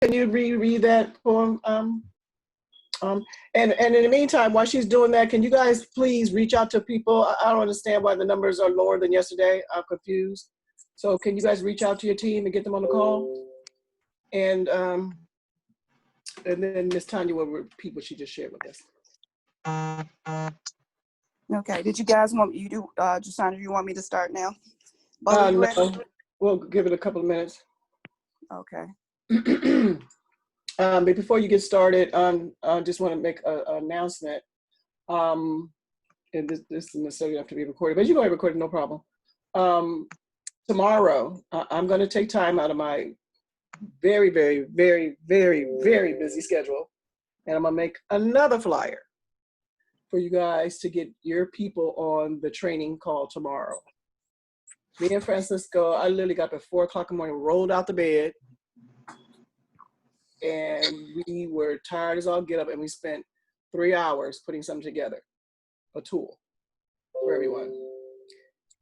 can you reread that poem? And in the meantime, while she's doing that, can you guys please reach out to people? I don't understand why the numbers are lower than yesterday. I'm confused. So can you guys reach out to your team and get them on the call? And then Miss Tanya will repeat what she just shared with us. Okay. Did you guys want you do, Jasandra, you want me to start now? Bo, you ready? No. We'll give it a couple of minutes. Okay. But before you get started, I just want to make an announcement. And this isn't necessarily have to be recorded, but you can record it, no problem. Tomorrow, I'm going to take time out of my very, very, very, very, very busy schedule, and I'm going to make another flyer for you guys to get your people on the training call tomorrow. Me and Francisco, I literally got up at 4 o'clock in the morning, rolled out the bed, and we were tired as all get up, and we spent 3 hours putting something together, a tool for everyone.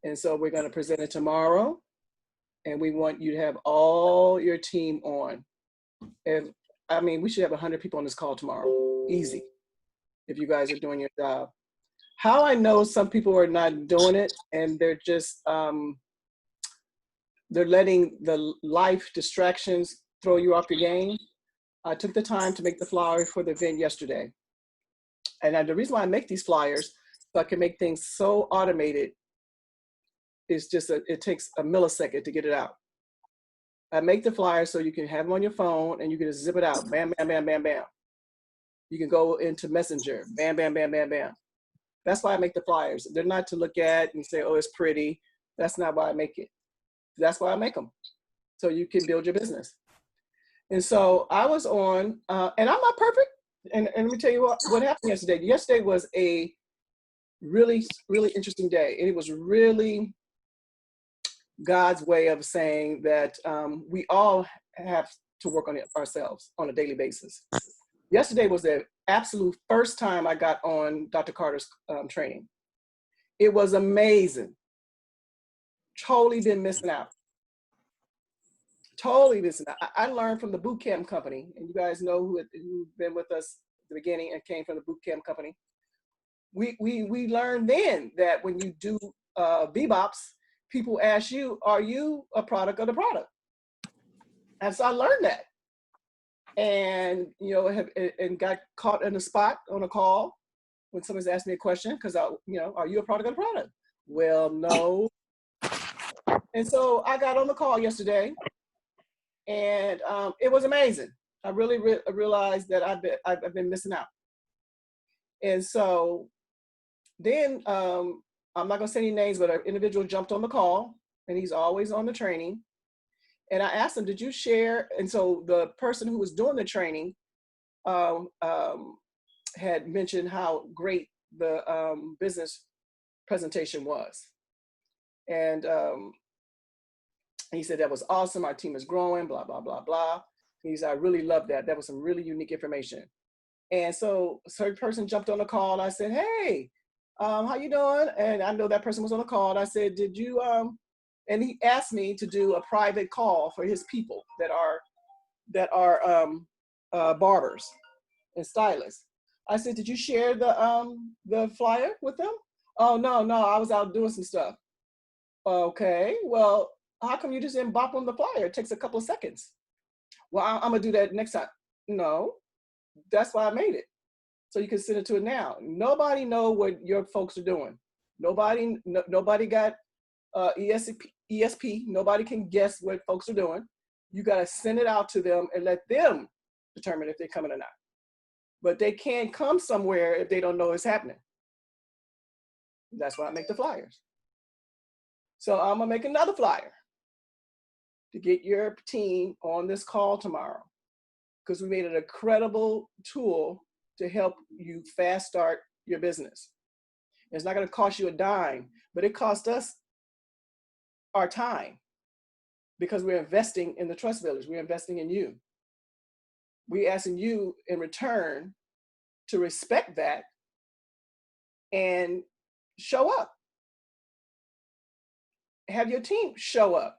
And so we're going to present it tomorrow, and we want you to have all your team on. And I mean, we should have 100 people on this call tomorrow, easy, if you guys are doing your job. How I know some people are not doing it, and they're just, they're letting the life distractions throw you off your game. I took the time to make the flyer for the event yesterday. And the reason why I make these flyers, so I can make things so automated, is just, it takes a millisecond to get it out. I make the flyer so you can have them on your phone and you can just zip it out, bam, bam, bam, bam, bam. You can go into Messenger, bam, bam, bam, bam, bam. That's why I make the flyers. They're not to look at and say, oh, it's pretty. That's not why I make it. That's why I make them, so you can build your business. And so I was on, and I'm not perfect. And let me tell you what happened yesterday. Yesterday was a really, really interesting day. And it was really God's way of saying that we all have to work on it ourselves on a daily basis. Yesterday was the absolute first time I got on Dr. Carter's training. It was amazing. Totally been missing out. Totally missing out. I learned from the boot camp company, and you guys know who've been with us at the beginning and came from the boot camp company. We learned then that when you do bebops, people ask you, are you a product of the product? And so I learned that. And, you know, and got caught in a spot on a call when somebody's asked me a question, because you know, are you a product of the product? Well, no. And so I got on the call yesterday, and it was amazing. I really realized that I've been missing out. And so then I'm not gonna say any names, but an individual jumped on the call, and he's always on the training. And I asked him, did you share? And so the person who was doing the training had mentioned how great the business presentation was. And he said, that was awesome. Our team is growing, blah, blah, blah, blah. He said, I really love that. That was some really unique information. And so a certain person jumped on the call, and I said, hey, how you doing? And I know that person was on the call, and I said, did you, and he asked me to do a private call for his people that are barbers and stylists. I said, did you share the flyer with them? Oh, no, I was out doing some stuff. Okay, well, how come you just didn't bop on the flyer? It takes a couple of seconds. Well, I'm gonna do that next time. No, that's why I made it. So you can send it to it now. Nobody know what your folks are doing. Nobody got ESP. Nobody can guess what folks are doing. You gotta send it out to them and let them determine if they're coming or not. But they can't come somewhere if they don't know it's happening. That's why I make the flyers. So I'm gonna make another flyer to get your team on this call tomorrow, because we made it a credible tool to help you fast start your business. It's not gonna cost you a dime, but it costs us our time, because we're investing in the Trust Village. We're investing in you. We're asking you in return to respect that and show up. Have your team show up.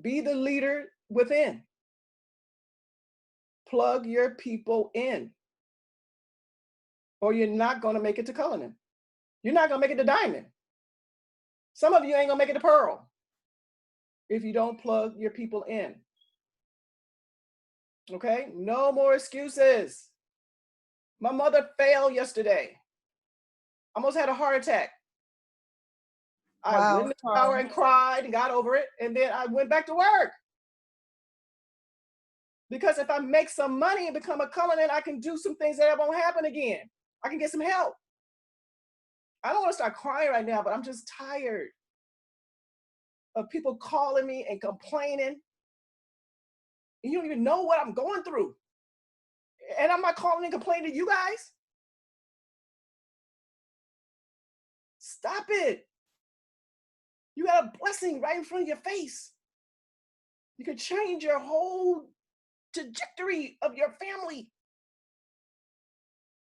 Be the leader within. Plug your people in, or you're not going to make it to Cullinan. You're not going to make it to Diamond. Some of you ain't going to make it to Pearl if you don't plug your people in. Okay? No more excuses. My mother failed yesterday. Almost had a heart attack. I went in the shower and cried and got over it, and then I went back to work. Because if I make some money and become a Cullinan, I can do some things that won't happen again. I can get some help. I don't want to start crying right now, but I'm just tired of people calling me and complaining. And you don't even know what I'm going through. And I'm not calling and complaining to you guys. Stop it. You got a blessing right in front of your face. You could change your whole trajectory of your family.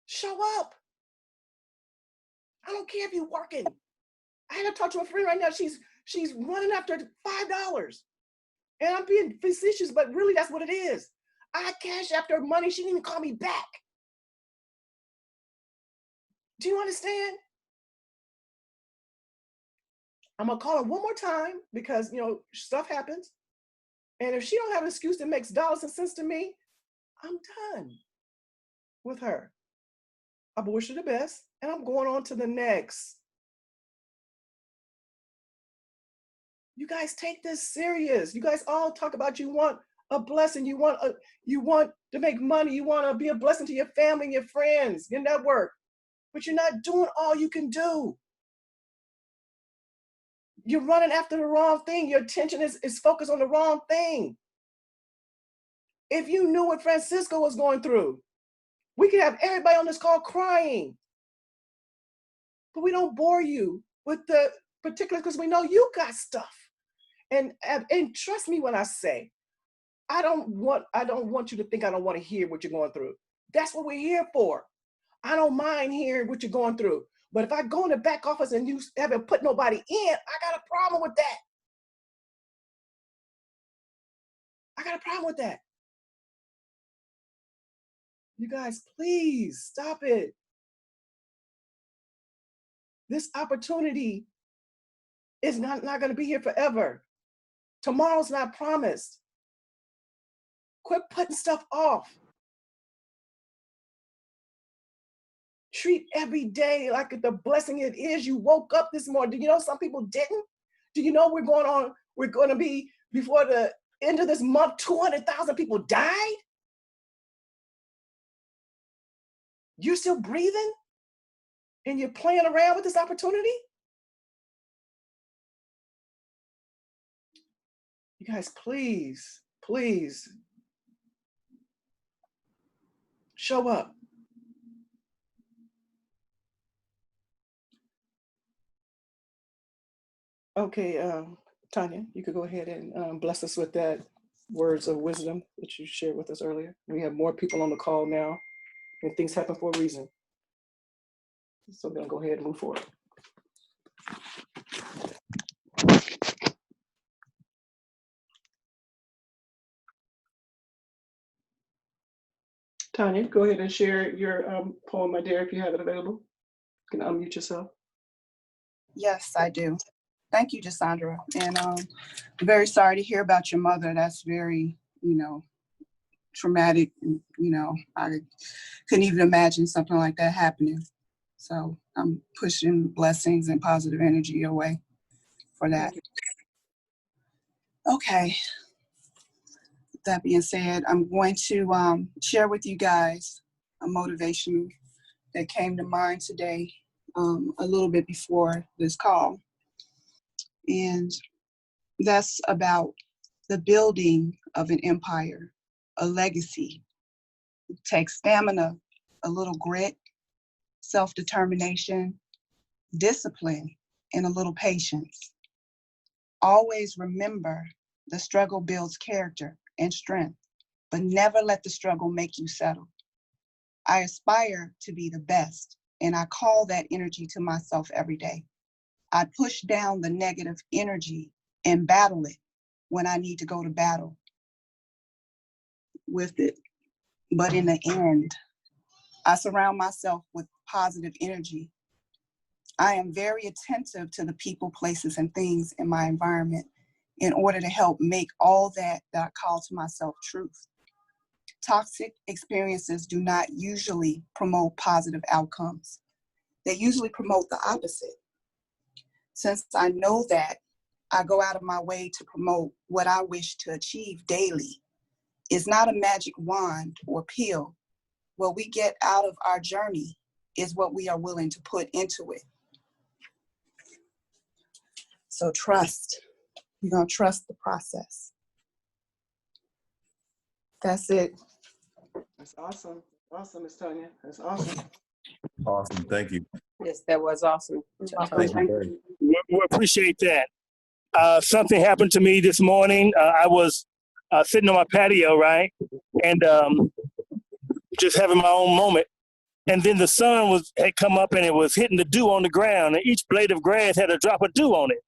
Show up. I don't care if you're working. I had to talk to a friend right now. She's running after $5. And I'm being facetious, but really that's what it is. I cash after money. She didn't even call me back. Do you understand? I'm gonna call her one more time because stuff happens. And if she don't have an excuse that makes dollars and cents to me, I'm done with her. I wish her the best, and I'm going on to the next. You guys take this serious. You guys all talk about you want a blessing. You want to make money. You want to be a blessing to your family and your friends, your network. But you're not doing all you can do. You're running after the wrong thing. Your attention is focused on the wrong thing. If you knew what Francisco was going through, we could have everybody on this call crying. But we don't bore you with the particulars because we know you got stuff. And trust me when I say, I don't want you to think I don't want to hear what you're going through. That's what we're here for. I don't mind hearing what you're going through. But if I go in the back office and you haven't put nobody in, I got a problem with that. I got a problem with that. You guys, please stop it. This opportunity is not going to be here forever. Tomorrow's not promised. Quit putting stuff off. Treat every day like the blessing it is. You woke up this morning. Do you know some people didn't? Do you know we're going to be, before the end of this month, 200,000 people died? You're still breathing? And you're playing around with this opportunity? You guys, please, please show up. Okay, Tanya, you could go ahead and bless us with that words of wisdom that you shared with us earlier. We have more people on the call now, and things happen for a reason. So we're gonna go ahead and move forward. Tanya, go ahead and share your poem, my dear, if you have it available. You can unmute yourself. Yes, I do. Thank you, Jasandra. And I'm very sorry to hear about your mother. That's very, traumatic. I couldn't even imagine something like that happening. So I'm pushing blessings and positive energy your way for that. Okay. That being said, I'm going to share with you guys a motivation that came to mind today, a little bit before this call. And that's about the building of an empire, a legacy. It takes stamina, a little grit, self-determination, discipline, and a little patience. Always remember the struggle builds character and strength, but never let the struggle make you settle. I aspire to be the best, and I call that energy to myself every day. I push down the negative energy and battle it when I need to go to battle with it. But in the end, I surround myself with positive energy. I am very attentive to the people, places, and things in my environment in order to help make all that I call to myself truth. Toxic experiences do not usually promote positive outcomes. They usually promote the opposite. Since I know that, I go out of my way to promote what I wish to achieve daily. It's not a magic wand or pill. What we get out of our journey is what we are willing to put into it. So trust. You're going to trust the process. That's it. That's awesome. Awesome, Miss Tanya. That's awesome. Awesome. Thank you. Yes, that was awesome. Thank you. Very. We appreciate that. Something happened to me this morning. I was sitting on my patio, right? And just having my own moment. And then the sun had come up and it was hitting the dew on the ground. And each blade of grass had a drop of dew on it.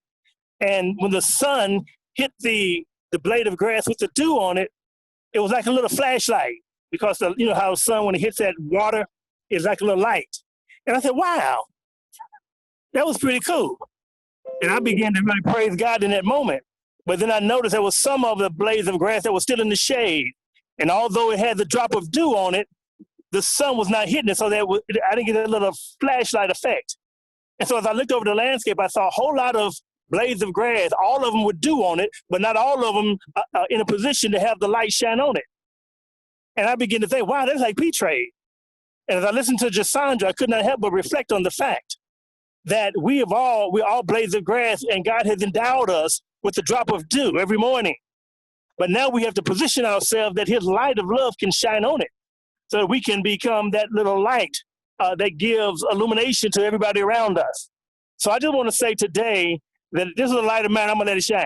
And when the sun hit the blade of grass with the dew on it, it was like a little flashlight. Because you know how the sun, when it hits that water, it's like a little light. And I said, wow, that was pretty cool. And I began to really praise God in that moment. But then I noticed there was some of the blades of grass that was still in the shade. And although it had the drop of dew on it, the sun was not hitting it, so that I didn't get that little flashlight effect. And so as I looked over the landscape, I saw a whole lot of blades of grass, all of them with dew on it, but not all of them in a position to have the light shine on it. And I began to think, wow, that's like P-Trade. And as I listened to Jasandra, I could not help but reflect on the fact that we're all blades of grass, and God has endowed us with a drop of dew every morning. But now we have to position ourselves that his light of love can shine on it, so that we can become that little light that gives illumination to everybody around us. So I just want to say today that this is a light of mine, I'm gonna let it shine.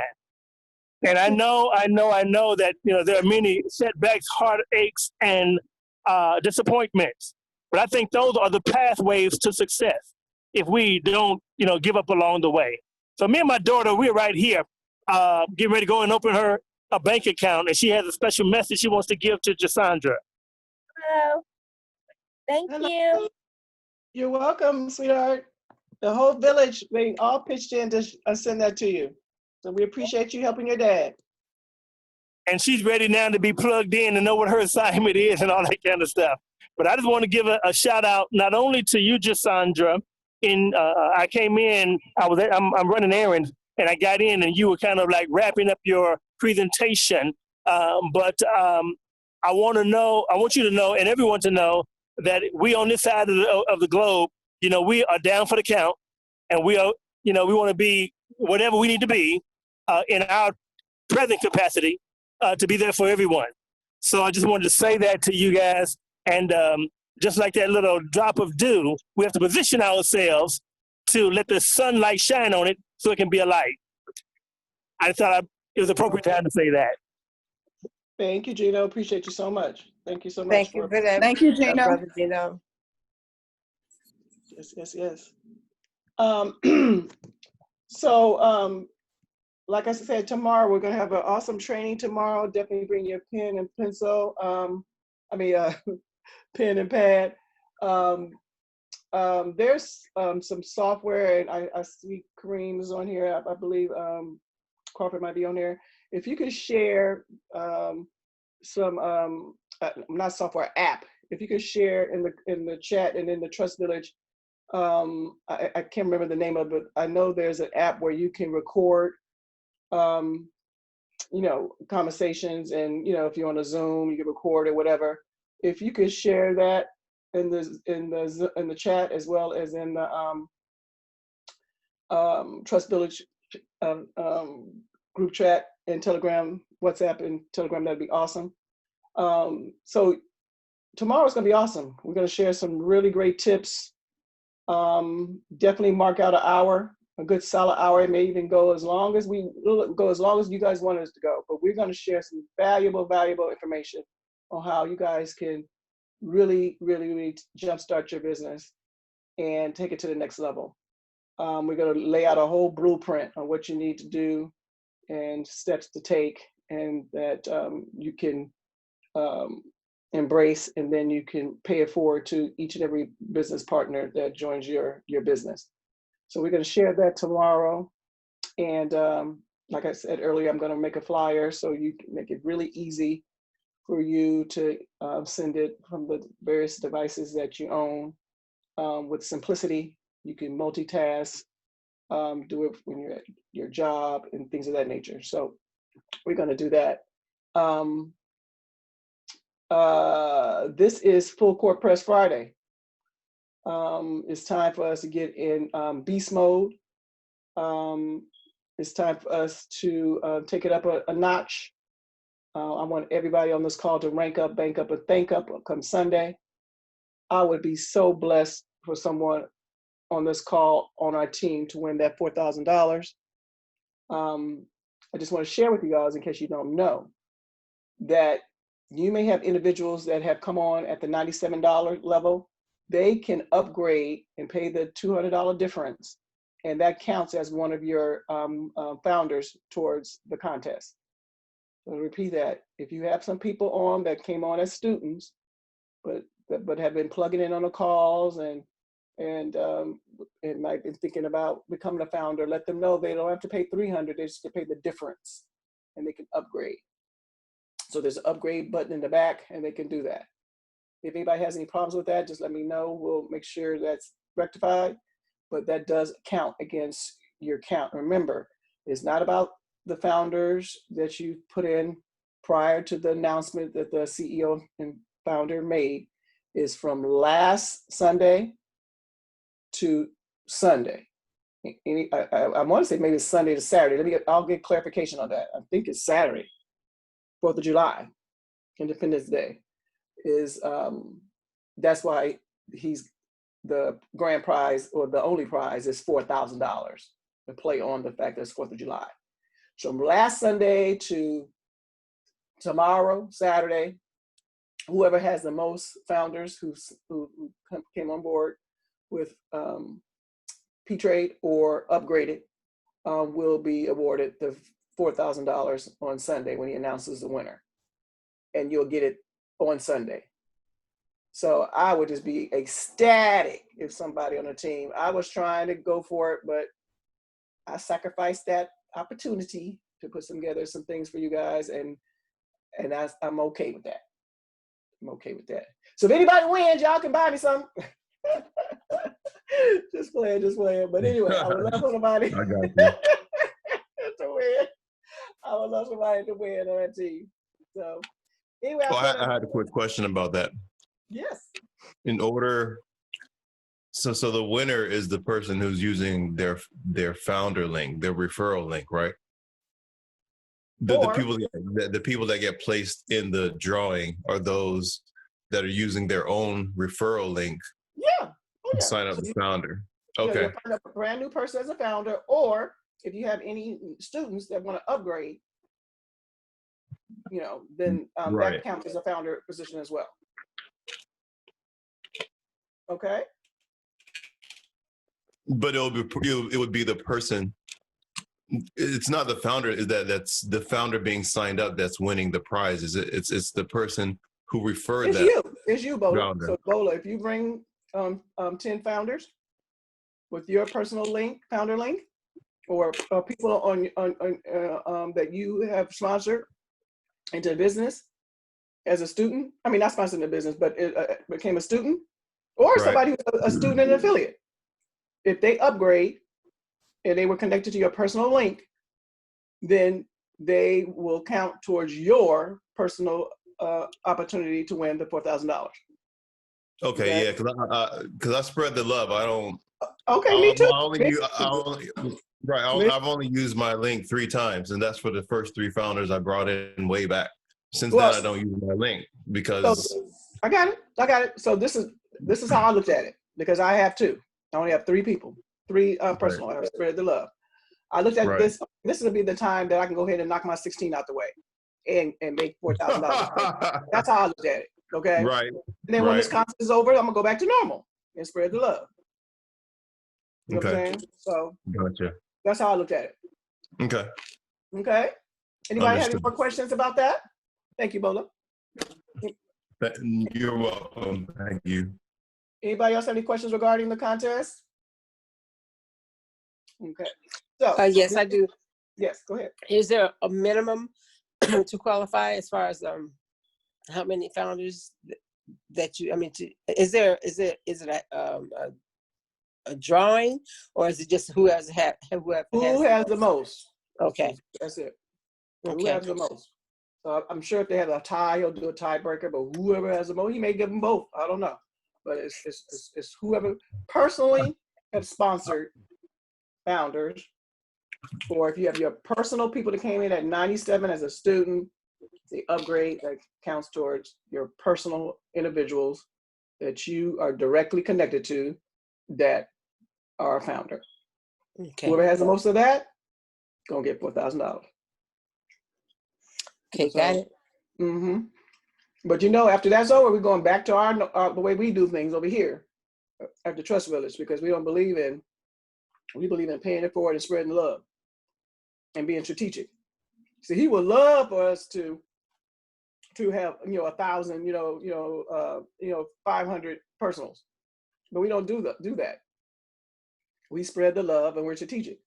And I know that there are many setbacks, heartaches, and disappointments. But I think those are the pathways to success if we don't, give up along the way. So me and my daughter, we're right here, getting ready to go and open her a bank account, and she has a special message she wants to give to Jasandra. Hello. Thank you. You're welcome, sweetheart. The whole village, they all pitched in to send that to you. So we appreciate you helping your dad. And she's ready now to be plugged in and know what her assignment is and all that kind of stuff. But I just want to give a shout out not only to you, Jasandra. I came in, I'm running errands, and I got in, and you were kind of like wrapping up your presentation. But I want you to know, and everyone to know, that we on this side of the globe, we are down for the count, and we are, we want to be whatever we need to be in our present capacity to be there for everyone. So I just wanted to say that to you guys, and just like that little drop of dew, we have to position ourselves to let the sunlight shine on it so it can be a light. I thought it was appropriate time to say that. Thank you, Gino. Appreciate you so much. Thank you so much. Thank you for that. Thank you, Gino. Brother Gino. Yes. So, like I said, tomorrow we're going to have an awesome training tomorrow. Definitely bring your pen and pencil. Pen and pad. There's some software, and I see Kareem is on here. I believe Crawford might be on there. If you could share some not software, app. If you could share in the chat and in the Trust Village. I can't remember the name of it, but I know there's an app where you can record conversations, and if you're on a Zoom, you can record or whatever. If you could share that in the chat, as well as in the Trust Village group chat and Telegram, WhatsApp and Telegram, that'd be awesome. So tomorrow's gonna be awesome. We're gonna share some really great tips. Definitely mark out an hour, a good solid hour. It may even go as long as you guys want us to go, but we're going to share some valuable information on how you guys can really jumpstart your business and take it to the next level. We're going to lay out a whole blueprint on what you need to do and steps to take, and that you can embrace, and then you can pay it forward to each and every business partner that joins your business. So we're going to share that tomorrow. And like I said earlier, I'm going to make a flyer so you can make it really easy for you to send it from the various devices that you own with simplicity. You can multitask, do it when you're at your job and things of that nature. So we're going to do that. This is Full Court Press Friday. It's time for us to get in beast mode. It's time for us to take it up a notch. I want everybody on this call to rank up, bank up, and thank up come Sunday. I would be so blessed for someone on this call on our team to win that $4,000. I just want to share with you guys, in case you don't know, that you may have individuals that have come on at the $97 level. They can upgrade and pay the $200 difference, and that counts as one of your founders towards the contest. So I'll repeat that. If you have some people on that came on as students, but have been plugging in on the calls and might be thinking about becoming a founder, let them know they don't have to pay $300. They just have to pay the difference, and they can upgrade. So there's an upgrade button in the back, and they can do that. If anybody has any problems with that, just let me know. We'll make sure that's rectified, but that does count against your count. Remember, it's not about the founders that you put in prior to the announcement that the CEO and founder made. Is from last Sunday to Sunday. I want to say maybe it's Sunday to Saturday. I'll get clarification on that. I think it's Saturday, 4th of July, Independence Day. Is that's why the grand prize, or the only prize, is $4,000 to play on the fact that it's 4th of July. So from last Sunday to tomorrow, Saturday, whoever has the most founders who came on board with P-Trade or upgraded will be awarded the $4,000 on Sunday when he announces the winner. And you'll get it on Sunday. So I would just be ecstatic if somebody on the team, I was trying to go for it, but I sacrificed that opportunity to put together some things for you guys, and I'm okay with that. I'm okay with that. So if anybody wins, y'all can buy me some. just playing. But anyway, I would love somebody I got you. to win. I would love somebody to win on that team. So anyway, I had a quick question about that. Yes. In order, so the winner is the person who's using their founder link, their referral link, right? The people that get placed in the drawing are those that are using their own referral link. Yeah. Oh, yeah. To sign up So the founder. Okay. You'll find a brand new person as a founder, or if you have any students that want to upgrade, then Right. that counts as a founder position as well. Okay. But it would be the person. It's not the founder. That's the founder being signed up that's winning the prize. It's the person who referred that. It's you, Bola. Founder. So Bola, if you bring 10 founders with your personal founder link, or people on that you have sponsored into business as a student. I mean, not sponsored in business, but it became a student, or Right. somebody who's a student and an affiliate. If they upgrade and they were connected to your personal link, then they will count towards your personal opportunity to win the $4,000. Okay, yeah, because I spread the love. I don't. Okay, me too. I've only used my link 3 times, and that's for the first 3 founders I brought in way back. Since then, I don't use my link because. So, I got it. So this is how I looked at it, because I have 2. I only have 3 people, 3 personal. Right. I spread the love. I looked at this. This will be the time that I can go ahead and knock my 16 out the way, and make $4,000. That's how I looked at it. Okay. Right. And then when this contest is over, I'm gonna go back to normal and spread the love. You know what I'm saying? So gotcha. That's how I looked at it. Okay. Okay. Anybody have any Understood. more questions about that? Thank you, Bola. You're welcome. Thank you. Anybody else have any questions regarding the contest? Okay. So Yes, I do. yes, go ahead. Is there a minimum to qualify as far as how many founders that you? I mean, is it a drawing, or is it just who has The most? Okay. That's it. Who Okay. has the most? So I'm sure if they have a tie, he'll do a tiebreaker. But whoever has the most, he may give them both. I don't know. But it's whoever personally have sponsored founders. Or if you have your personal people that came in at 97 as a student, the upgrade that counts towards your personal individuals that you are directly connected to that are a founder. Okay. Whoever has the most of that, gonna get $4,000. Okay, got it. Mm-hmm. But you know, after that's over, we're going back to our the way we do things over here at the Trust Village, because we believe in paying it forward and spreading love and being strategic. See, he would love for us to have 1,000, 500 personals, but we don't do that. We spread the love and we're strategic.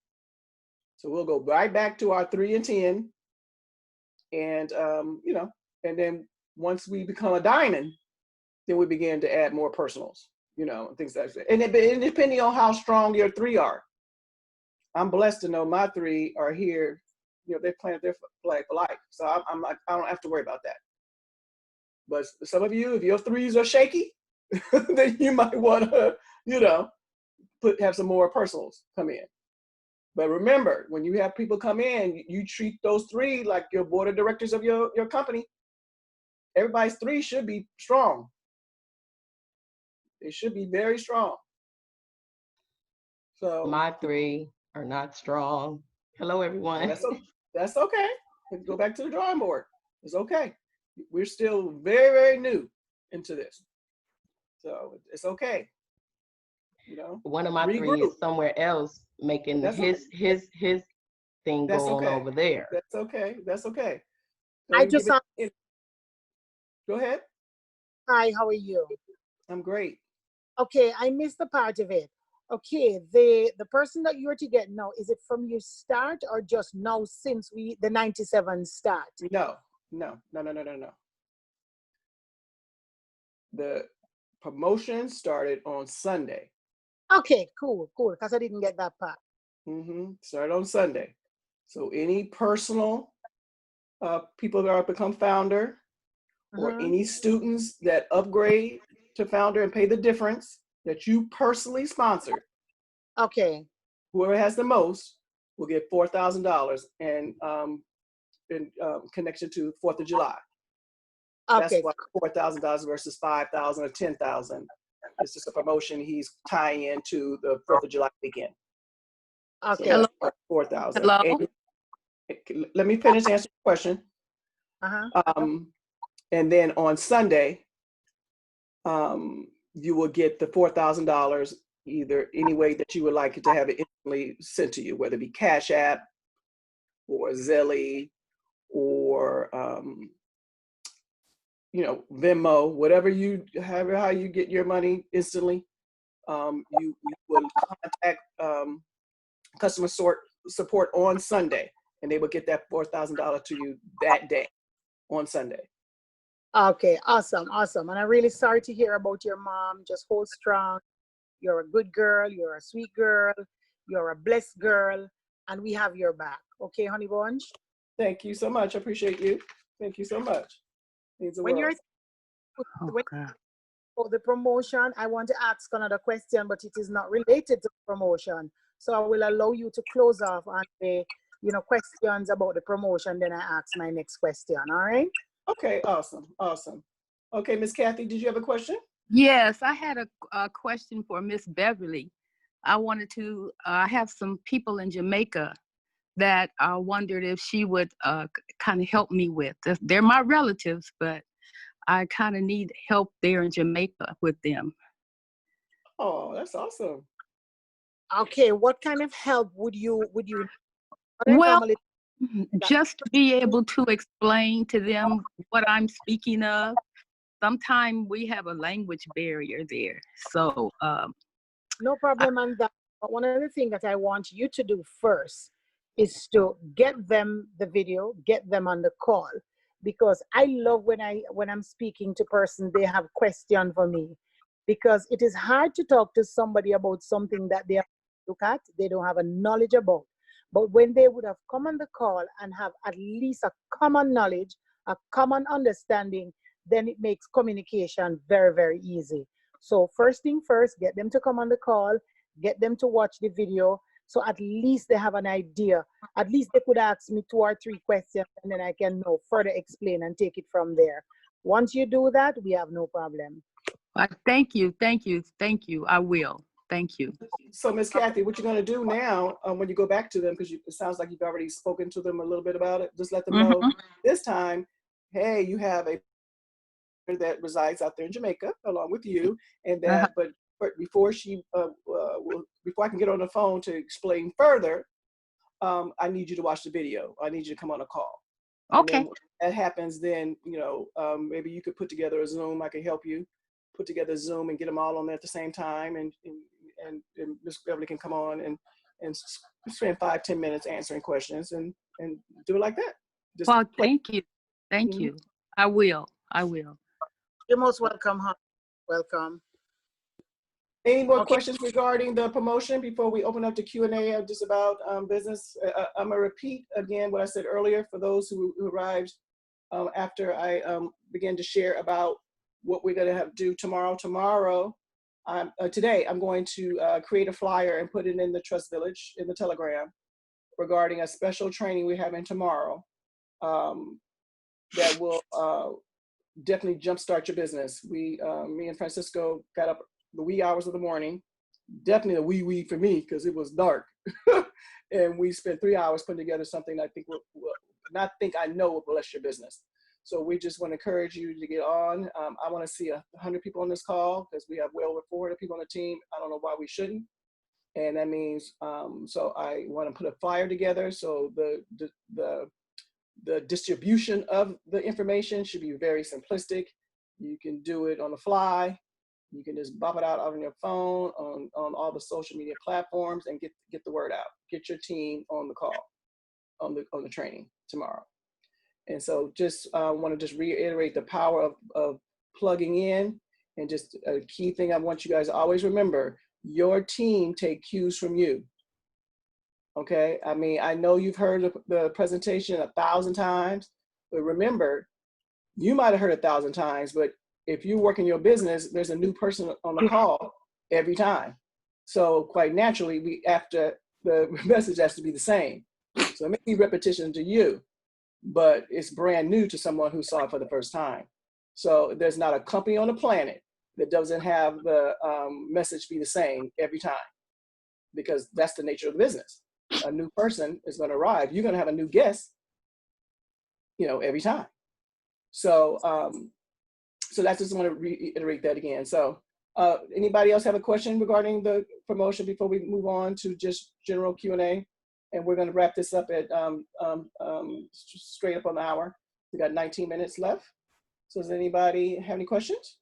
So we'll go right back to our 3 and 10, and and then once we become a diamond, then we begin to add more personals, things like that. And depending on how strong your 3 are, I'm blessed to know my 3 are here. They planted their flag for life, so I don't have to worry about that. But some of you, if your 3s are shaky, then you might want to, have some more personals come in. But remember, when you have people come in, you treat those 3 like your board of directors of your company. Everybody's 3 should be strong. They should be very strong. So my 3 are not strong. Hello, everyone. That's okay. Let's go back to the drawing board. It's okay. We're still very, very new into this. So it's okay. One of my regroup. 3 is somewhere else making his thing That's going okay. over there. That's okay. That's okay. So I just go ahead. Hi, how are you? I'm great. Okay, I missed the part of it. Okay, the person that you're to get now, is it from your start or just now since the 97 start? No. The promotion started on Sunday. Okay, cool, because I didn't get that part. Started on Sunday. So any personal people that are become founder, or any students that upgrade to founder and pay the difference that you personally sponsored. Okay. Whoever has the most will get $4,000 in connection to 4th of July. Okay. That's why $4,000 versus $5,000 or $10,000. It's just a promotion he's tying into the 4th of July weekend. Okay. So that's 4,000. Hello. Let me finish answering the question. And then on Sunday, you will get the $4,000 either any way that you would like it to have it instantly sent to you, whether it be Cash App or Zelle or Venmo, whatever how you get your money instantly. You will contact customer support on Sunday, and they will get that $4,000 to you that day on Sunday. Okay, awesome. And I'm really sorry to hear about your mom. Just hold strong. You're a good girl. You're a sweet girl. You're a blessed girl. And we have your back. Okay, honey bunch? Thank you so much. I appreciate you. Thank you so much. Means the When world. For the promotion, I want to ask another question, but it is not related to promotion. So I will allow you to close off on the questions about the promotion. Then I ask my next question. All right? Okay, awesome. Okay, Miss Kathy, did you have a question? Yes, I had a question for Miss Beverly. I wanted to have some people in Jamaica that I wondered if she would kind of help me with. They're my relatives, but I kind of need help there in Jamaica with them. Oh, that's awesome. Okay, what kind of help would you Well, Just to be able to explain to them what I'm speaking of. Sometimes we have a language barrier there. So, No problem on that. But one of the things that I want you to do first is to get them the video, get them on the call, because I love when I'm speaking to person, they have question for me, because it is hard to talk to somebody about something that they look at, they don't have a knowledge about. But when they would have come on the call and have at least a common knowledge, a common understanding, then it makes communication very, very easy. So first thing first, get them to come on the call, get them to watch the video, so at least they have an idea. At least they could ask me 2 or 3 questions, and then I can further explain and take it from there. Once you do that, we have no problem. thank you, thank you, thank you. I will. Thank you. So, Miss Kathy, what you're going to do now, when you go back to them, because it sounds like you've already spoken to them a little bit about it, just let them know this time, hey, you have a that resides out there in Jamaica along with you, and that, but before before I can get on the phone to explain further, I need you to watch the video. I need you to come on a call. Okay. And then when that happens, then maybe you could put together a Zoom. I can help you put together a Zoom and get them all on there at the same time, and Ms. Beverly can come on and spend 5-10 minutes answering questions and do it like that. Just well, thank you. Thank you. I will. You're most welcome, hon. Welcome. Any more questions regarding the promotion before we open up to Q&A just about business? I'm gonna repeat again what I said earlier for those who arrived after I began to share about what we're gonna have to do tomorrow. Today, I'm going to create a flyer and put it in the Trust Village, in the Telegram, regarding a special training we're having tomorrow that will definitely jumpstart your business. Me and Francisco got up the wee hours of the morning, definitely a wee for me because it was dark. And we spent 3 hours putting together something I think I know will bless your business. So we just want to encourage you to get on. I want to see 100 people on this call because we have well over 400 people on the team. I don't know why we shouldn't. And that means, so I want to put a flyer together. So the distribution of the information should be very simplistic. You can do it on the fly. You can just bop it out on your phone, on all the social media platforms, and get the word out. Get your team on the call, on the training tomorrow. And so just want to just reiterate the power of plugging in, and just a key thing I want you guys to always remember, your team take cues from you. Okay, I mean, I know you've heard the presentation 1,000 times, but remember, you might have heard 1,000 times, but if you work in your business, there's a new person on the call every time. So quite naturally, after the message has to be the same. So it may be repetition to you, but it's brand new to someone who saw it for the first time. So there's not a company on the planet that doesn't have the message be the same every time, because that's the nature of the business. A new person is going to arrive. You're going to have a new guest, every time. So, so that's just want to reiterate that again. So anybody else have a question regarding the promotion before we move on to just general Q&A? And we're going to wrap this up at straight up on the hour. We got 19 minutes left. So does anybody have any questions?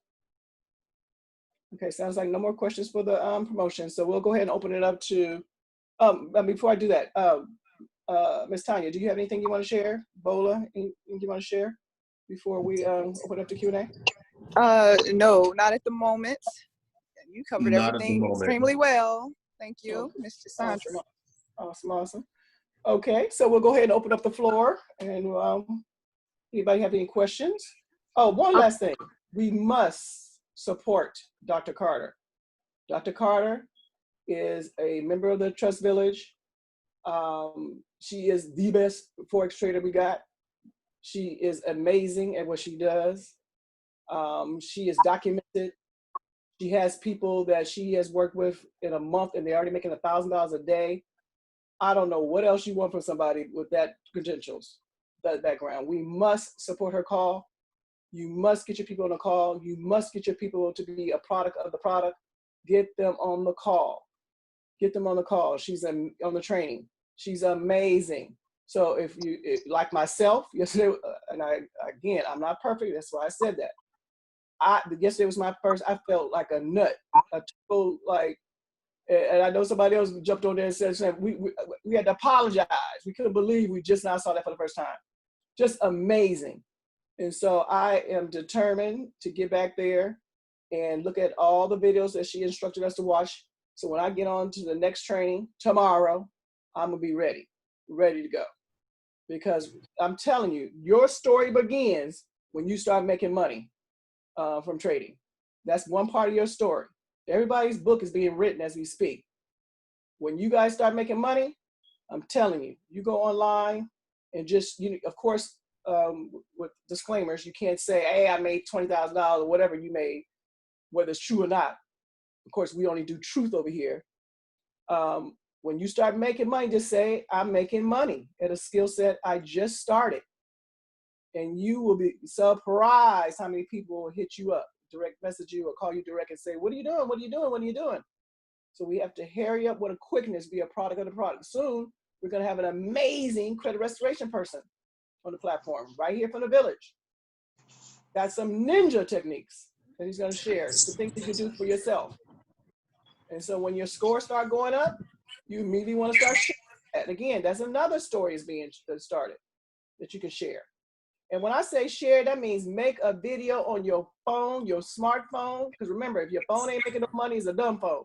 Okay, sounds like no more questions for the promotion. So we'll go ahead and open it up to, before I do that, Ms. Tanya, do you have anything you want to share? Bola, anything you want to share before we open up to Q&A? No, not at the moment. You covered everything extremely well. Thank you, Mr. Sandra. Awesome. Okay, so we'll go ahead and open up the floor. And anybody have any questions? Oh, one last thing. We must support Dr. Carter. Dr. Carter is a member of the Trust Village. She is the best Forex trader we got. She is amazing at what she does. She is documented. She has people that she has worked with in a month and they're already making $1,000 a day. I don't know what else you want from somebody with that credentials, that background. We must support her call. You must get your people on the call. You must get your people to be a product of the product. Get them on the call. Get them on the call. She's on the training. She's amazing. So like myself, yesterday, and again, I'm not perfect. That's why I said that. Yesterday was my first, I felt like a nut, a total like, and I know somebody else jumped on there and said we had to apologize. We couldn't believe we just now saw that for the first time. Just amazing. And so I am determined to get back there and look at all the videos that she instructed us to watch. So when I get on to the next training tomorrow, I'm gonna be ready to go. Because I'm telling you, your story begins when you start making money from trading. That's one part of your story. Everybody's book is being written as we speak. When you guys start making money, I'm telling you, you go online and just, of course, with disclaimers, you can't say, hey, I made $20,000 or whatever you made, whether it's true or not. Of course, we only do truth over here. When you start making money, just say, I'm making money at a skill set I just started. And you will be surprised how many people will hit you up, direct message you or call you direct and say, what are you doing? What are you doing? What are you doing? So we have to hurry up with a quickness, be a product of the product. Soon, we're going to have an amazing credit restoration person on the platform right here from the village. Got some ninja techniques that he's going to share, some things you can do for yourself. And so when your scores start going up, you immediately want to start sharing that. Again, that's another story is being started that you can share. And when I say share, that means make a video on your phone, your smartphone. Because remember, if your phone ain't making no money, it's a dumb phone.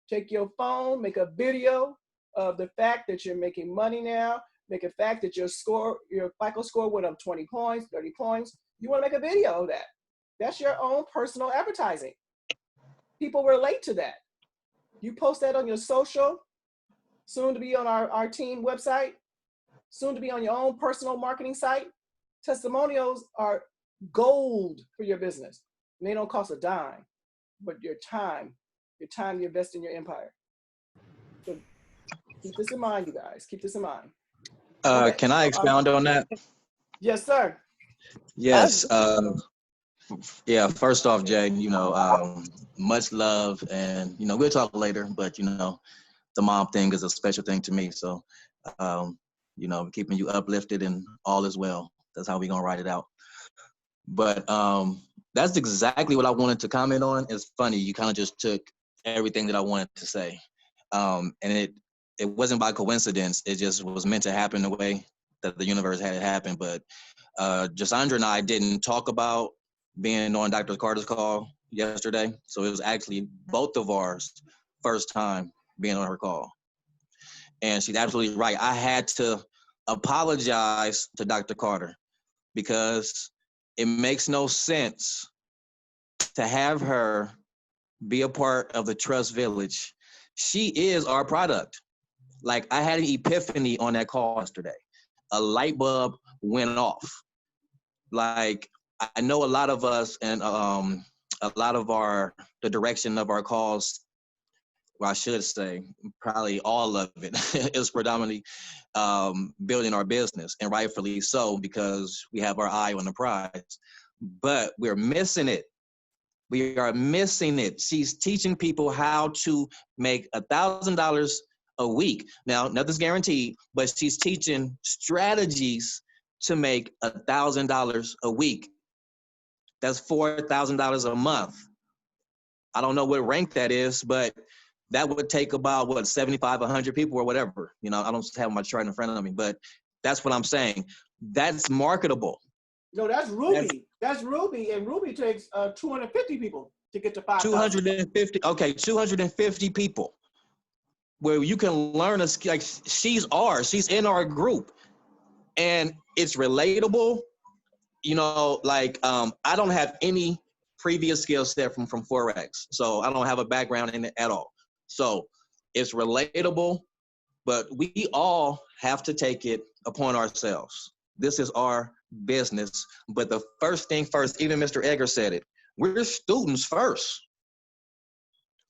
Take your phone, make a video of the fact that you're making money now. Make a fact that your FICO score went up 20 points, 30 points. You want to make a video of that. That's your own personal advertising. People relate to that. You post that on your social, soon to be on our team website, soon to be on your own personal marketing site. Testimonials are gold for your business. And they don't cost a dime, but your time you invest in your empire. So keep this in mind, you guys. Keep this in mind. Okay. Can I expound on that? Yes, sir. Yes. Yeah, first off, Jay, much love, and, we'll talk later, but, the mom thing is a special thing to me. So, keeping you uplifted and all is well. That's how we're going to write it out. But that's exactly what I wanted to comment on. It's funny, you kind of just took everything that I wanted to say. And it wasn't by coincidence. It just was meant to happen the way that the universe had it happen. But Jasandra and I didn't talk about being on Dr. Carter's call yesterday. So it was actually both of ours first time being on her call. And she's absolutely right. I had to apologize to Dr. Carter because it makes no sense to have her be a part of the Trust Village. She is our product. Like, I had an epiphany on that call yesterday. A light bulb went off. Like, I know a lot of us and a lot of the direction of our calls, well, I should say probably all of it is predominantly building our business, and rightfully so, because we have our eye on the prize. But we're missing it. We are missing it. She's teaching people how to make $1,000 a week. Now, nothing's guaranteed, but she's teaching strategies to make $1,000 a week. That's $4,000 a month. I don't know what rank that is, but that would take about 75, 100 people or whatever. I don't have my chart in front of me, but that's what I'm saying. That's marketable. No, that's Ruby. That's Ruby, and Ruby takes 250 people to get to 5,000. 250. Okay, 250 people, where you can learn like she's in our group, and it's relatable. I don't have any previous skill set from Forex, so I don't have a background in it at all. So it's relatable, but we all have to take it upon ourselves. This is our business. But the first thing first, even Mr. Egger said it, we're students first.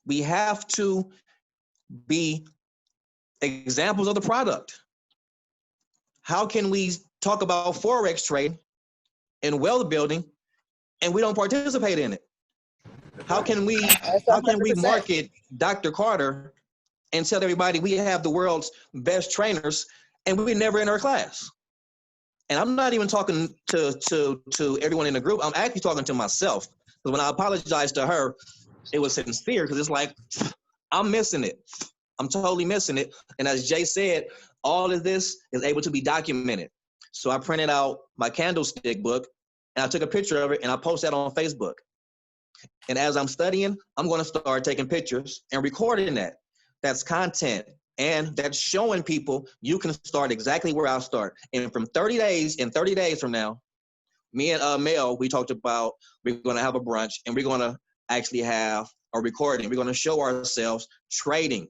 We have to be examples of the product. How can we talk about Forex trading and wealth building and we don't participate in it? How can we market Dr. Carter and tell everybody we have the world's best trainers and we never in her class. And I'm not even talking to everyone in the group. I'm actually talking to myself. Because when I apologized to her, it was sincere, because it's like, I'm missing it. I'm totally missing it. And as Jay said, all of this is able to be documented. So I printed out my candlestick book, and I took a picture of it, and I posted that on Facebook. And as I'm studying, I'm going to start taking pictures and recording that. That's content. And that's showing people you can start exactly where I start. And from 30 days from now, me and Mel, we talked about we're going to have a brunch, and we're going to actually have a recording. We're going to show ourselves trading.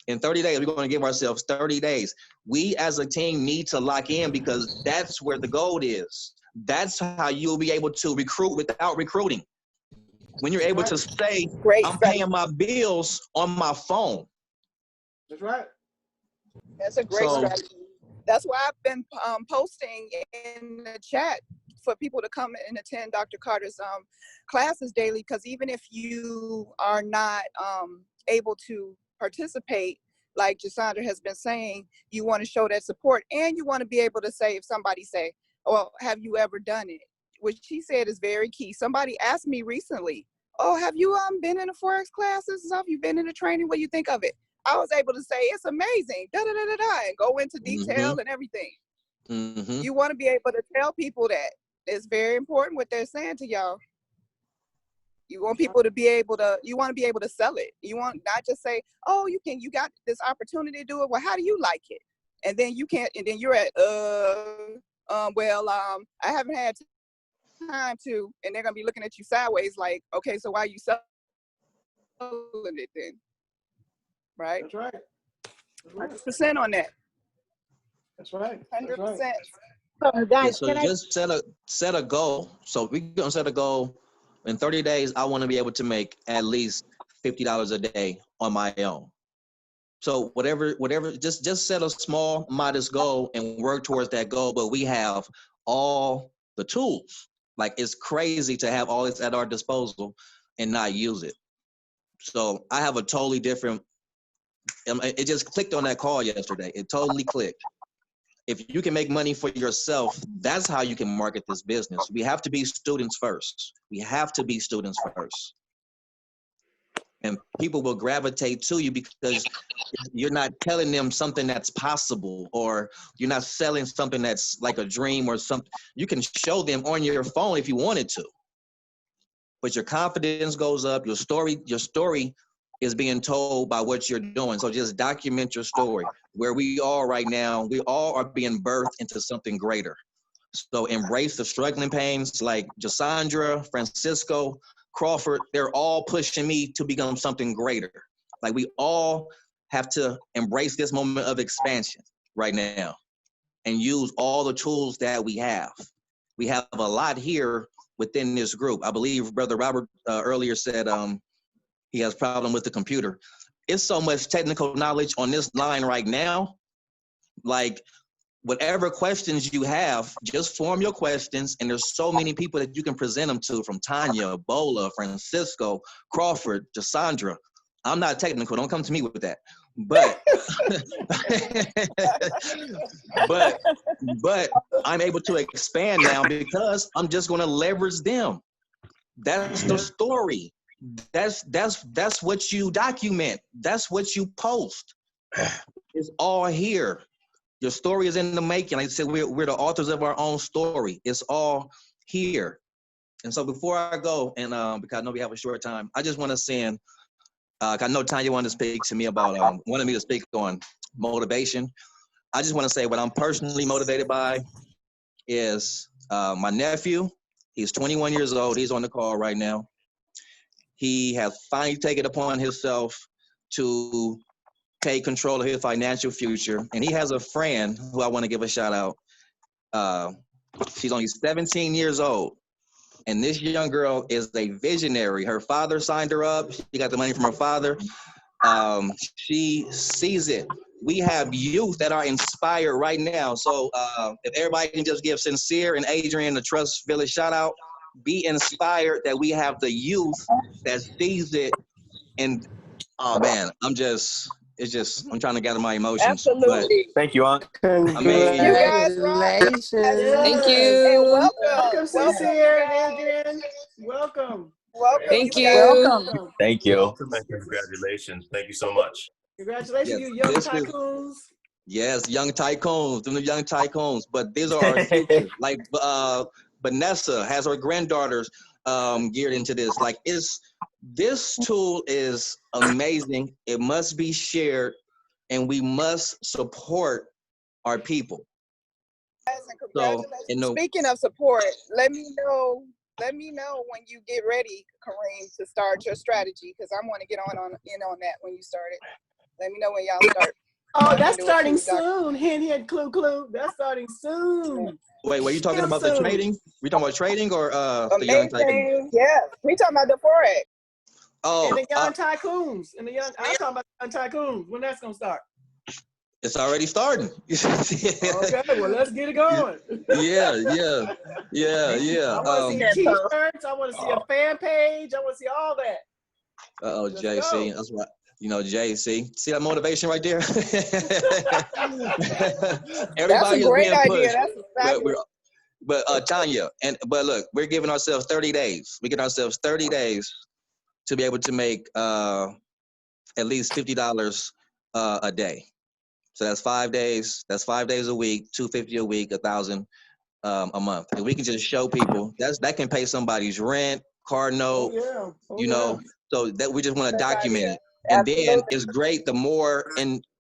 In 30 days, we're going to give ourselves 30 days. We as a team need to lock in, because that's where the gold is. That's how you'll be able to recruit without recruiting. When you're able to say, I'm paying my bills on my phone. That's right. That's a great strategy. That's why I've been posting in the chat for people to come and attend Dr. Carter's classes daily, because even if you are not able to participate, like Jasandra has been saying, you want to show that support, and you want to be able to say, if somebody say, well, have you ever done it? Which she said is very key. Somebody asked me recently, oh, have you been in the Forex classes and stuff? You've been in the training, what do you think of it? I was able to say, it's amazing, and go into detail and everything. You want to be able to tell people that. It's very important what they're saying to y'all. You want people to be able to, you want to be able to sell it. You want not just say, oh, you got this opportunity to do it. Well, how do you like it? And then you can't, and then you're at, I haven't had time to, and they're going to be looking at you sideways like, okay, so why are you selling it then? Right? That's right. 100% on that. That's right. 100%. Guys, so just set a goal. So we're gonna set a goal. In 30 days, I want to be able to make at least $50 a day on my own. So whatever, just set a small, modest goal and work towards that goal. But we have all the tools. Like, it's crazy to have all this at our disposal and not use it. So I have a totally different. It just clicked on that call yesterday. It totally clicked. If you can make money for yourself, that's how you can market this business. We have to be students first. We have to be students first. And people will gravitate to you because you're not telling them something that's possible, or you're not selling something that's like a dream or something. You can show them on your phone if you wanted to. But your confidence goes up, your story is being told by what you're doing. So just document your story. Where we are right now, we all are being birthed into something greater. So embrace the struggling pains, like Jasandra, Francisco, Crawford, they're all pushing me to become something greater. Like, we all have to embrace this moment of expansion right now and use all the tools that we have. We have a lot here within this group. I believe Brother Robert earlier said he has a problem with the computer. It's so much technical knowledge on this line right now. Like, whatever questions you have, just form your questions, and there's so many people that you can present them to, from Tanya, Bola, Francisco, Crawford, Jasandra. I'm not technical, don't come to me with that. But but I'm able to expand now because I'm just gonna leverage them. That's the story. That's what you document. That's what you post. It's all here. Your story is in the making. Like I said, we're the authors of our own story. It's all here. And so before I go, and because I know we have a short time, I just want to send, I know Tanya wanted to speak to me about, wanted me to speak on motivation. I just want to say what I'm personally motivated by is my nephew. He's 21 years old. He's on the call right now. He has finally taken it upon himself to take control of his financial future. And he has a friend who I want to give a shout out. She's only 17 years old. And this young girl is a visionary. Her father signed her up. She got the money from her father. She sees it. We have youth that are inspired right now. So if everybody can just give Sincere and Adrian the Trust Village shout out, be inspired that we have the youth that sees it. And oh man, it's just I'm trying to gather my emotions. But Absolutely. Thank you, Aunt. I mean, You guys rock. Congratulations. Thank Yes. And you. Welcome, welcome, you Sincere and guys. Adrian. Welcome. Welcome, Thank you guys. you. Welcome. Thank you. Welcome and congratulations. Thank you so much. Congratulations, yes, you young this is tycoons. yes, young tycoons, them the young tycoons. But these are our future. Like Vanessa has her granddaughters geared into this. Like, this tool is amazing. It must be shared, and we must support our people. Guys, and So, congratulations. Speaking of support, let me know when you get ready, Kareem, to start your strategy, because I want to get in on that when you start it. Let me know when y'all start. Oh, that's starting soon. Hint, hint, clue, clue. That's starting soon. wait, were you talking Real about the soon. trading? We talking about trading or the young tycoons? Amazing. Yeah, we talking about the Forex. Oh, And the young tycoons. And the young, I'm talking about the young tycoons. When that's gonna start? it's already starting. Okay, well, let's get it going. yeah. I want to see t-shirts. I want to see a fan page. I want to see all that. Oh, Let's JC, go. that's right. You know, JC, see that motivation right there? That's a Everybody is great being idea. pushed. That's fabulous. But Tanya, but look, we're giving ourselves 30 days. We give ourselves 30 days to be able to make at least $50 a day. So that's 5 days. That's 5 days a week, $250 a week, $1,000 a month. And we can just show people that can pay somebody's rent, car note, you know. So that we just want to document it. And then it's great. The more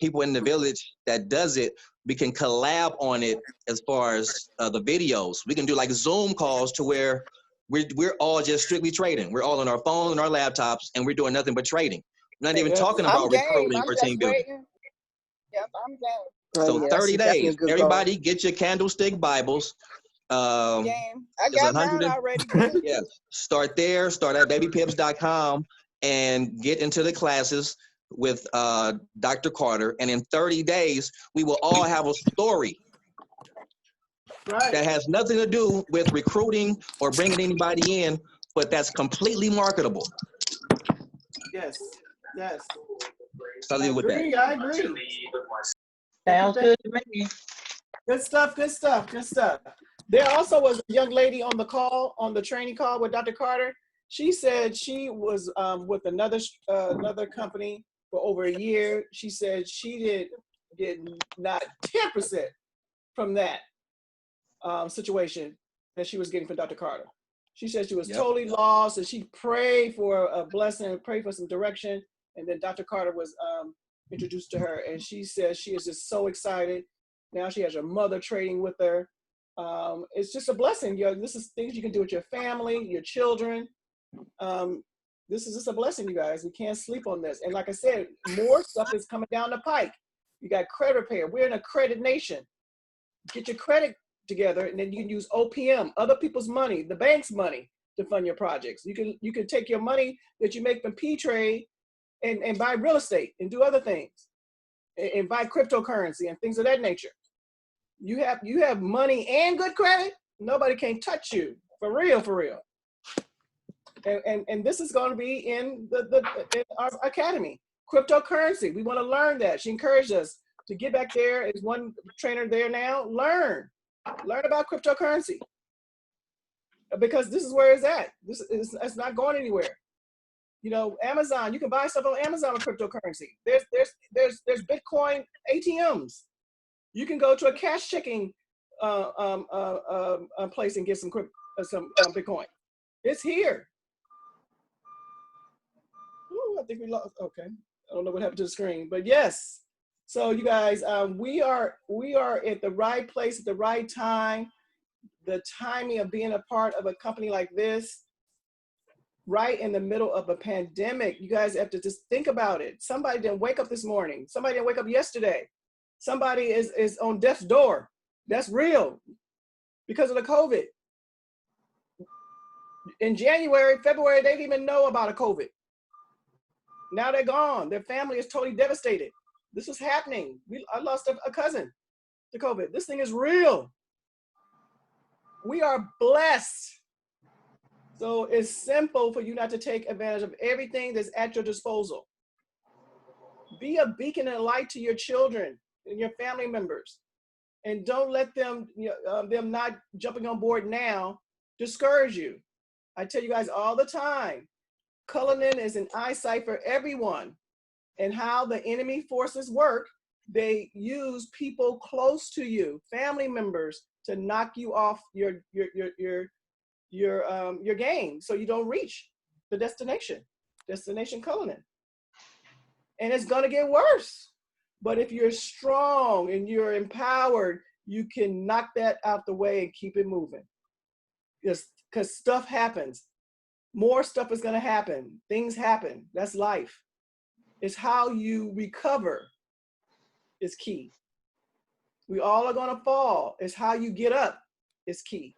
people in the village that does it, we can collab on it as far as the videos. We can do like Zoom calls to where we're all just strictly trading. We're all on our phones and our laptops, and we're doing nothing but trading. We're not even talking about I'm game. recruiting I'm or just team building. waiting. Yep, I'm game. So 30 days. Everybody get your candlestick Bibles. Game. I It's got 100. mine already. Yes. Start there. Start at babypips.com and get into the classes with Dr. Carter. And in 30 days, we will all have a story that has nothing to do with recruiting or bringing anybody in, but that's completely marketable. Yes. Yes. So I'll leave it with that. I agree. Sounds good to me. Good stuff, good stuff, good stuff. There also was a young lady on the call, on the training call with Dr. Carter. She said she was with another company for over a year. She said she did not 10% from that situation that she was getting from Dr. Carter. She said she was totally lost, and she prayed for a blessing, prayed for some direction, and then Dr. Carter was introduced to her, and she said she is just so excited. Now she has her mother trading with her. It's just a blessing. This is things you can do with your family, your children. This is just a blessing, you guys. We can't sleep on this. And like I said, more stuff is coming down the pike. You got credit repair. We're in a credit nation. Get your credit together, and then you can use OPM, other people's money, the bank's money, to fund your projects. You can take your money that you make from P-Trade and buy real estate and do other things, and buy cryptocurrency and things of that nature. You have money and good credit, nobody can touch you, for real, for real. And this is going to be in in our academy. Cryptocurrency, we want to learn that. She encouraged us to get back there. Is one trainer there now? Learn about cryptocurrency, because this is where it's at. It's not going anywhere. You know, Amazon, you can buy stuff on Amazon with cryptocurrency. There's Bitcoin ATMs. You can go to a cash checking place and get some Bitcoin. It's here. Ooh, I think we lost. Okay, I don't know what happened to the screen, but yes. So you guys, we are at the right place at the right time. The timing of being a part of a company like this, right in the middle of a pandemic. You guys have to just think about it. Somebody didn't wake up this morning. Somebody didn't wake up yesterday. Somebody is on death's door. That's real because of the COVID. In January, February, they didn't even know about a COVID. Now they're gone. Their family is totally devastated. This is happening. I lost a cousin to COVID. This thing is real. We are blessed. So it's simple for you not to take advantage of everything that's at your disposal. Be a beacon and light to your children and your family members. And don't let them, them not jumping on board now discourage you. I tell you guys all the time, Cullinan is an eyesight for everyone. And how the enemy forces work, they use people close to you, family members, to knock you off your game, so you don't reach the destination Cullinan. And it's gonna get worse. But if you're strong and you're empowered, you can knock that out the way and keep it moving. Because stuff happens. More stuff is gonna happen. Things happen. That's life. It's how you recover is key. We all are gonna fall. It's how you get up is key.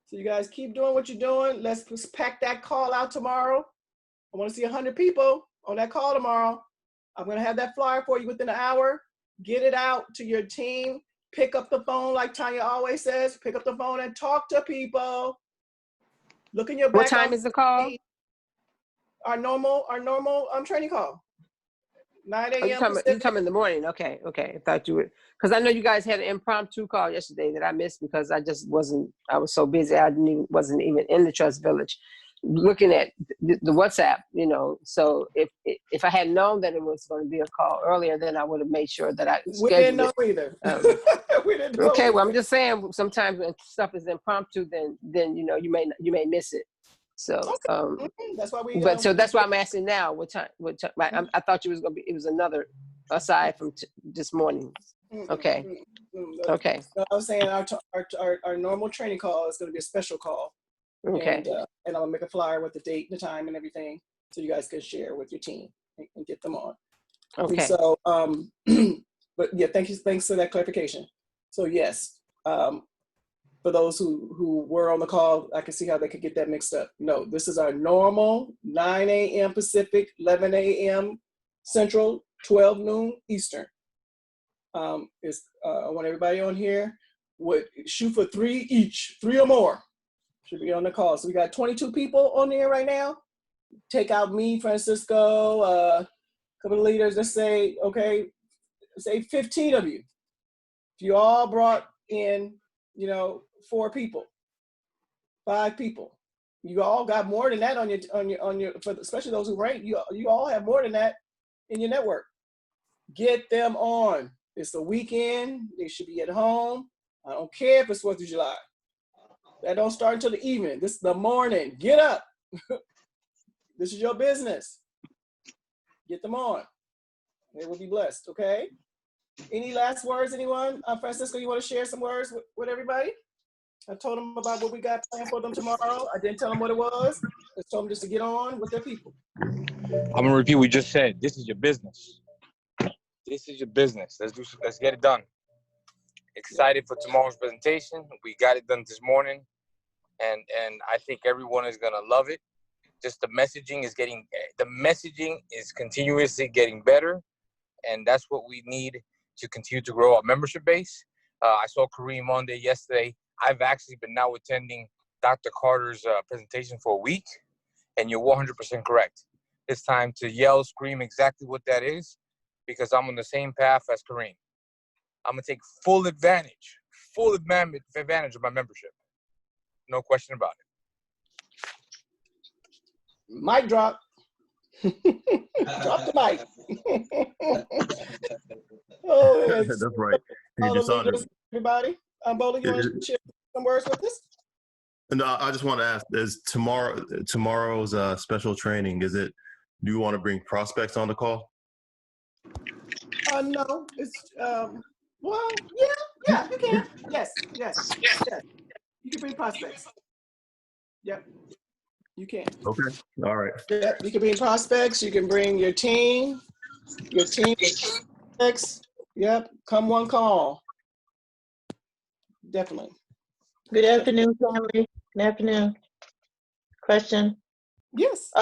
So you guys keep doing what you're doing. Let's pack that call out tomorrow. I wanna see 100 people on that call tomorrow. I'm gonna have that flyer for you within an hour. Get it out to your team. Pick up the phone, like Tanya always says, pick up the phone and talk to people. Look in your back. What time is the call? Our normal training call. 9 Oh, a.m. you talking in the morning? Okay. I thought you would, because I know you guys had an impromptu call yesterday that I missed because I was so busy. Wasn't even in the Trust Village looking at the WhatsApp, So if I had known that it was going to be a call earlier, then I would have made sure that I scheduled We didn't know it. either. We didn't know Okay, either. well, I'm just saying sometimes when stuff is impromptu, then you may miss it. So that's why we. But so that's why I'm asking now. What time? I thought it was another aside from this morning. Okay. Okay. So I was saying our normal training call is going to be a special call. Okay. And I'm gonna make a flyer with the date, the time, and everything, so you guys can share with your team and get them on. Okay. And so, but yeah, thanks for that clarification. So yes, for those who were on the call, I can see how they could get that mixed up. No, this is our normal 9 a.m. Pacific, 11 a.m. Central, 12 noon Eastern. I want everybody on here would shoot for 3 each, 3 or more. Should be on the call. So we got 22 people on there right now. Take out me, Francisco, a couple of leaders. Let's say, okay, say 15 of you. If you all brought in, 4 people, 5 people, you all got more than that on your especially those who rank. You all have more than that in your network. Get them on. It's the weekend. They should be at home. I don't care if it's 4th of July. That don't start until the evening. This is the morning. Get up. This is your business. Get them on. They will be blessed, okay? Any last words, anyone? Francisco, you want to share some words with everybody? I told them about what we got planned for them tomorrow. I didn't tell them what it was. I told them just to get on with their people. I'm going to repeat what you just said. This is your business. This is your business. Let's get it done. Excited for tomorrow's presentation. We got it done this morning. And I think everyone is gonna love it. Just the messaging is continuously getting better, and that's what we need to continue to grow our membership base. I saw Kareem on there yesterday. I've actually been now attending Dr. Carter's presentation for a week, and you're 100% correct. It's time to yell, scream exactly what that is, because I'm on the same path as Kareem. I'm gonna take full advantage of my membership. No question about it. Mic drop. Drop the mic. Oh, That's right. All the leaders, everybody. Bola, you want to share some words with us? No, I just want to ask: is tomorrow's special training? Do you want to bring prospects on the call? No, it's well, yeah, you can. Yes. You can bring prospects. Yep, you can. Okay, all right. Yep, you can bring prospects. You can bring your team. Prospects. Yep, come one call. Definitely. Good afternoon, family. Good afternoon. Question? Yes.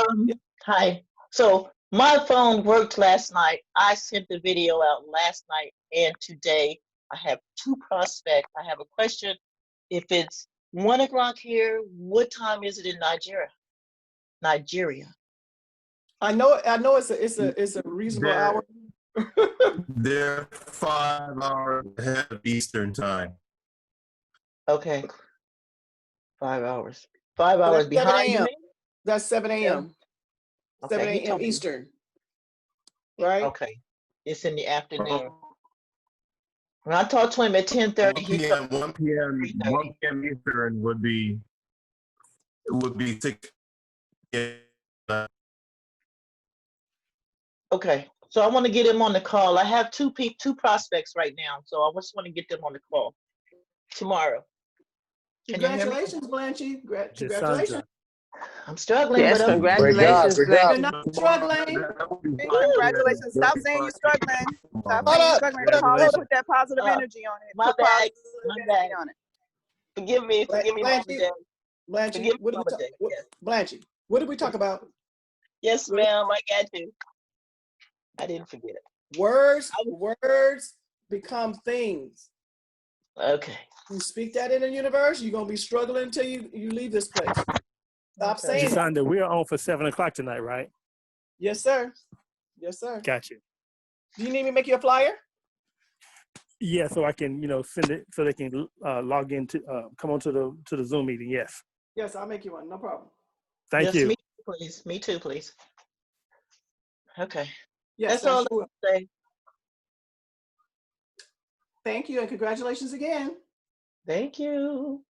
Hi. So my phone worked last night. I sent the video out last night and today. I have 2 prospects. I have a question. If it's 1 o'clock here, what time is it in Nigeria? I know it's a reasonable hour. They're 5 hours ahead of Eastern time. Okay. 5 hours. 5 So hours that's 7 behind a.m. me? That's 7 a.m. 7 Okay, he a.m. told me. Eastern. Right? Okay. It's in the afternoon. When I talked to him at 10:30, 1 he p.m. told 1 p.m. 3:30. 1 p.m. Eastern would be 6 p.m. Okay. So I want to get him on the call. I have two prospects right now, so I just want to get them on the call tomorrow. Can you hear me? Congratulations, Blanche. Cassandra. Congratulations. I'm struggling, Yes, but I'm congratulations, You're Blanche. not struggling. Hey, congratulations. Stop saying you're struggling. Stop saying you're struggling. Call it, put that positive energy on it. my Put bad. positive My energy bad. on it. Forgive me, Mama J. Blanche, Forgive me, what did Mama we talk? J. Yes. Blanche, what did we talk about? Yes, ma'am. I got you. I didn't forget it. Words become things. Okay. You speak that in the universe, you're gonna be struggling until you leave this place. Stop Okay. saying it. Cassandra, we are on for 7 o'clock tonight, right? Yes, sir. Yes, sir. Got you. Do you need me to make you a flyer? Yeah, so I can, send it so they can log in to come on to the Zoom meeting. Yes. Yes, I'll make you one. No problem. Thank Yes, you. me too, please. Me too, please. Okay. Yes, That's I all sure will. I say. Thank you and congratulations again. Thank you.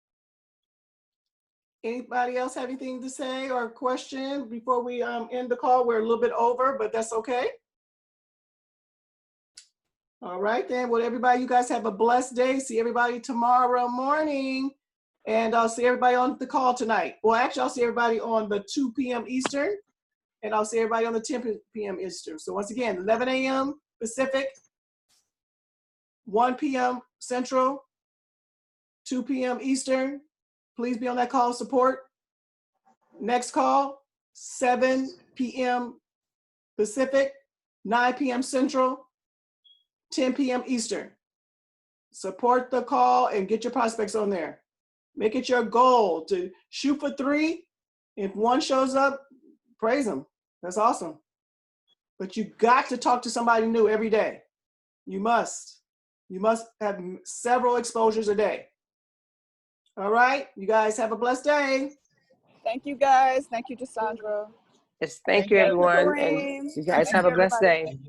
Anybody else have anything to say or question before we end the call? We're a little bit over, but that's okay. All right, then. Well, everybody, you guys have a blessed day. See everybody tomorrow morning. And I'll see everybody on the call tonight. Well, actually, I'll see everybody on the 2 p.m. Eastern. And I'll see everybody on the 10 p.m. Eastern. So once again, 11 a.m. Pacific, 1 p.m. Central, 2 p.m. Eastern. Please be on that call support. Next call, 7 p.m. Pacific, 9 p.m. Central, 10 p.m. Eastern. Support the call and get your prospects on there. Make it your goal to shoot for 3. If one shows up, praise them. That's awesome. But you got to talk to somebody new every day. You must. You must have several exposures a day. All right. You guys have a blessed day. Thank you, guys. Thank you, Cassandra. Yes, thank you, everyone. And Kareem. you guys Thank have you, a blessed everybody. day.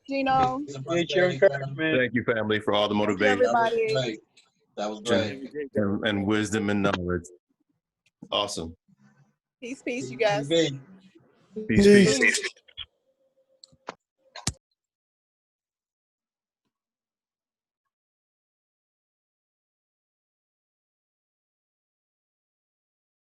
Gino. Appreciate your encouragement. Thank you, family, for all the Thank you, motivation everybody. That was great. and wisdom and knowledge. Awesome. Peace, peace, you guys. Peace, peace.